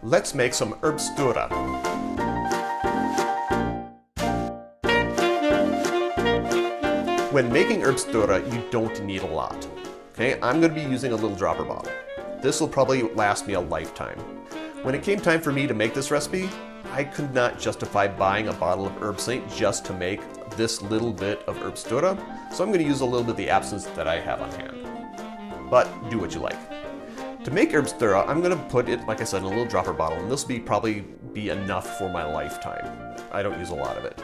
let's make some Herbstura. When making Herbstura, you don't need a lot. Okay, I'm going to be using a little dropper bottle. This will probably last me a lifetime. When it came time for me to make this recipe, I could not justify buying a bottle of Herbsaint just to make this little bit of Herbstura, so I'm going to use a little bit of the absinthe that I have on hand. But do what you like. To make Herbstura, I'm going to put it, like I said, in a little dropper bottle, and this will probably be enough for my lifetime. I don't use a lot of it.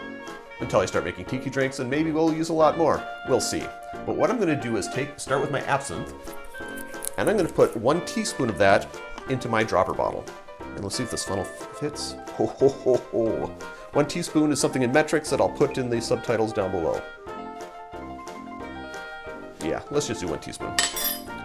Until I start making tiki drinks, and maybe we'll use a lot more. We'll see. But what I'm going to do is start with my absinthe, and I'm going to put 1 teaspoon of that into my dropper bottle. And let's see if this funnel fits. Ho, ho, ho, ho. 1 teaspoon is something in metrics that I'll put in the subtitles down below. Yeah, let's just do 1 teaspoon.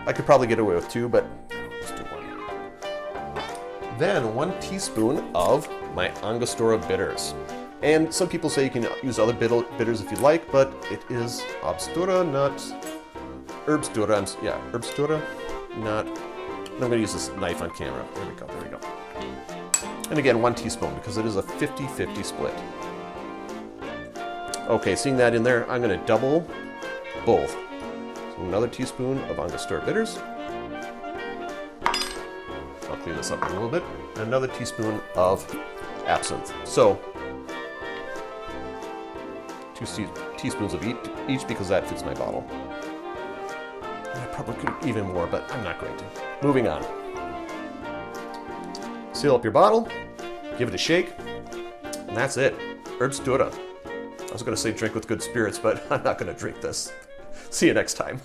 I could probably get away with 2, but let's do 1. Then 1 teaspoon of my Angostura bitters. And some people say you can use other bitters if you like, but it is Angostura, not Herbstura. Herbstura, not. I'm going to use this knife on camera. There we go, there we go. And again, 1 teaspoon because it is a 50-50 split. Okay, seeing that in there, I'm going to double both. So another teaspoon of Angostura bitters. I'll clean this up a little bit. And another teaspoon of absinthe. So 2 teaspoons of each because that fits my bottle. And I probably could even more, but I'm not going to. Moving on. Seal up your bottle, give it a shake, and that's it. Herbstura. I was going to say drink with good spirits, but I'm not going to drink this. See you next time.